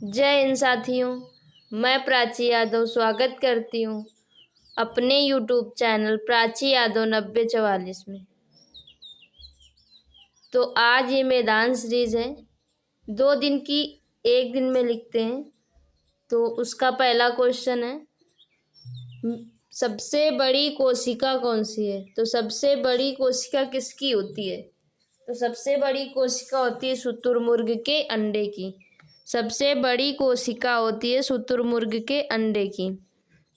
जय हिंद साथियों, मैं प्राची यादव स्वागत करती हूँ अपने यूट्यूब चैनल प्राची यादव 9044 में। तो आज ये मैदान सीरीज है, 2 दिन की 1 दिन में लिखते हैं। तो उसका पहला क्वेश्चन है, सबसे बड़ी कोशिका कौन सी है? तो सबसे बड़ी कोशिका किसकी होती है? तो सबसे बड़ी कोशिका होती है शुतुरमुर्ग के अंडे की। सबसे बड़ी कोशिका होती है शुतुरमुर्ग के अंडे की।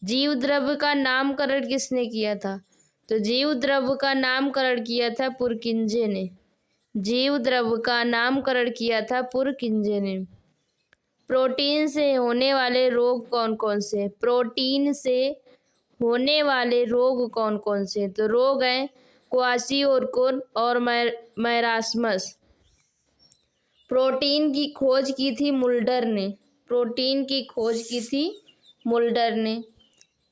जीव द्रव्य का नामकरण किसने किया था? तो जीव द्रव्य का नामकरण किया था पुरकिंजे ने। जीव द्रव्य का नामकरण किया था पुरकिंजे ने। प्रोटीन से होने वाले रोग कौन कौन से? प्रोटीन से होने वाले रोग कौन कौन से? तो रोग हैं क्वाशियोरकोर और मैरास्मस। प्रोटीन की खोज की थी मुल्डर ने। प्रोटीन की खोज की थी मुल्डर ने।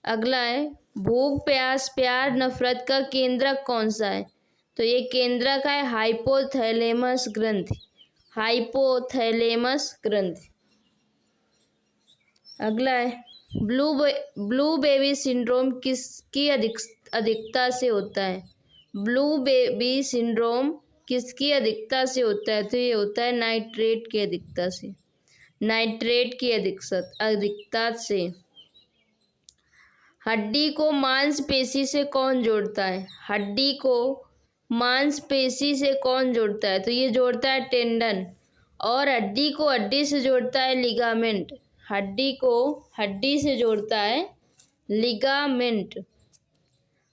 अगला है, भूख प्यास प्यार नफरत का केंद्रक कौन सा है? तो ये केंद्रक है हाइपोथैलेमस ग्रंथि। हाइपोथैलेमस ग्रंथि। अगला है, ब्लू बेबी सिंड्रोम किसकी अधिकता से होता है? ब्लू बेबी सिंड्रोम किसकी अधिकता से होता है? तो ये होता है नाइट्रेट की अधिकता से। नाइट्रेट की अधिकता से। हड्डी को मांसपेशी से कौन जोड़ता है? हड्डी को मांसपेशी से कौन जोड़ता है? तो ये जोड़ता है टेंडन। और हड्डी को हड्डी से जोड़ता है लिगामेंट। हड्डी को हड्डी से जोड़ता है लिगामेंट।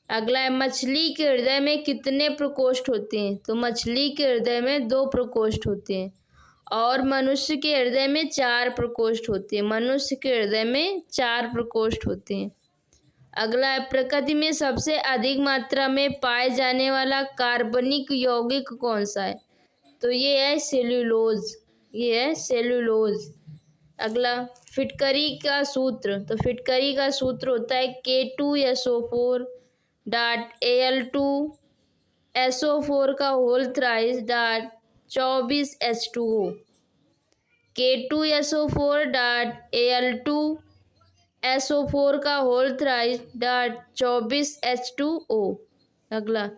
अगला है, मछली के हृदय में कितने प्रकोष्ठ होते हैं? तो मछली के हृदय में 2 प्रकोष्ठ होते हैं और मनुष्य के हृदय में 4 प्रकोष्ठ होते हैं। मनुष्य के हृदय में 4 प्रकोष्ठ होते हैं। अगला है, प्रकृति में सबसे अधिक मात्रा में पाए जाने वाला कार्बनिक यौगिक कौन सा है? तो ये है सेल्यूलोज। ये है सेल्यूलोज। अगला, फिटकरी का सूत्र। तो फिटकरी का सूत्र होता है K2SO4 डॉट Al2 SO4 का whole thrice dot 24 H2O। K2SO4 dot Al2 SO4 का होल थ्राइस डॉट 24 H2O। अगला,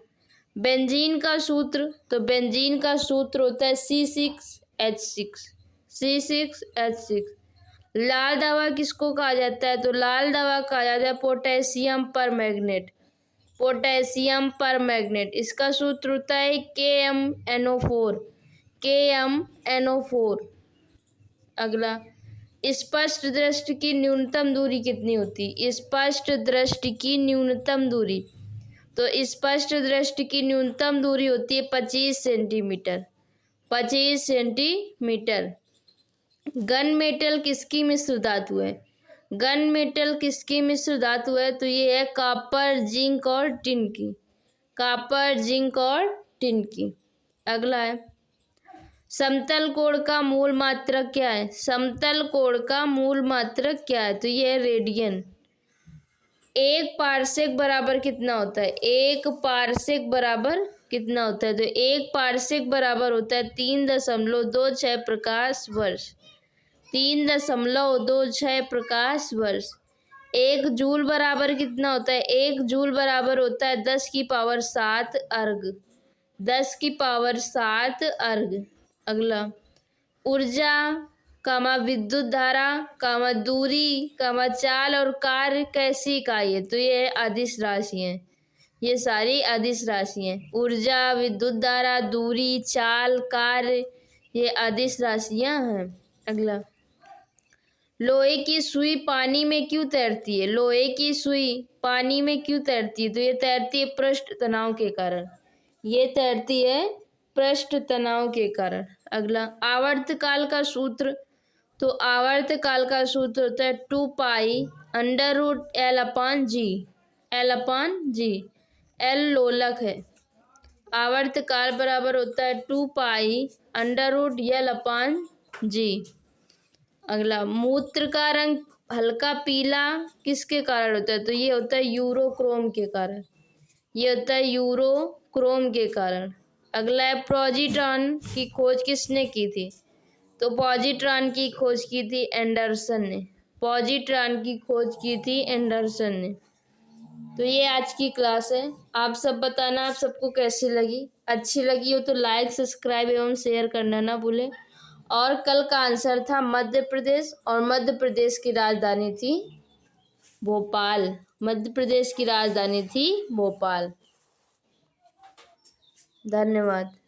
बेंजीन का सूत्र। तो बेंजीन का सूत्र होता है C6H6। C6H6। लाल दवा किसको कहा जाता है? तो लाल दवा कहा जाता है पोटेशियम परमैंगनेट। Potassium permanganate. इसका सूत्र होता है KMnO4। KMnO4। अगला, स्पष्ट दृष्टि की न्यूनतम दूरी कितनी होती? स्पष्ट दृष्टि की न्यूनतम दूरी। तो स्पष्ट दृष्टि की न्यूनतम दूरी होती है 25 सेंटीमीटर। 25 सेंटीमीटर। गन मेटल किसकी मिश्र धातु है? गन मेटल किसकी मिश्र धातु है? तो ये है कॉपर जिंक और टिन की। कॉपर जिंक और टिन की। अगला है, समतल कोण का मूल मात्रक क्या है? समतल कोण का मूल मात्रक क्या है? तो ये है रेडियन। 1 पारसेक बराबर कितना होता है? 1 पारसेक बराबर कितना होता है? तो 1 पारसेक बराबर होता है 3.26 प्रकाश वर्ष। 3.26 प्रकाश वर्ष। 1 जूल बराबर कितना होता है? 1 जूल बराबर होता है 10 की पावर 7 अर्ग। 10 की पावर 7 अर्ग। अगला, ऊर्जा कामा विद्युत धारा कामा दूरी कामा चाल और कार्य कैसी इकाई है? तो ये अदिश राशि है। ये सारी अदिश राशि हैं। ऊर्जा, विद्युत धारा, दूरी, चाल, कार्य, ये अदिश राशियां हैं। अगला, लोहे की सुई पानी में क्यों तैरती है? लोहे की सुई पानी में क्यों तैरती है? तो ये तैरती है पृष्ठ तनाव के कारण। ये तैरती है पृष्ठ तनाव के कारण। अगला, आवर्तकाल का सूत्र। तो आवर्तकाल का सूत्र होता है 2 पाई √L/G। L/G। L लोलक है। आवर्तकाल बराबर होता है 2 पाई √L/G। अगला, मूत्र का रंग हल्का पीला किसके कारण होता है? तो ये होता है यूरोक्रोम के कारण। ये होता है यूरोक्रोम के कारण। अगला है, प्रोजीट्रॉन की खोज किसने की थी? तो पॉजिट्रॉन की खोज की थी एंडरसन ने। पॉजिट्रॉन की खोज की थी एंडरसन ने। तो ये आज की क्लास है। आप सब बताना आप सबको कैसी लगी। अच्छी लगी हो तो लाइक, सब्सक्राइब एवं शेयर करना ना भूलें। और कल का आंसर था मध्य प्रदेश, और मध्य प्रदेश की राजधानी थी भोपाल। मध्य प्रदेश की राजधानी थी भोपाल। धन्यवाद।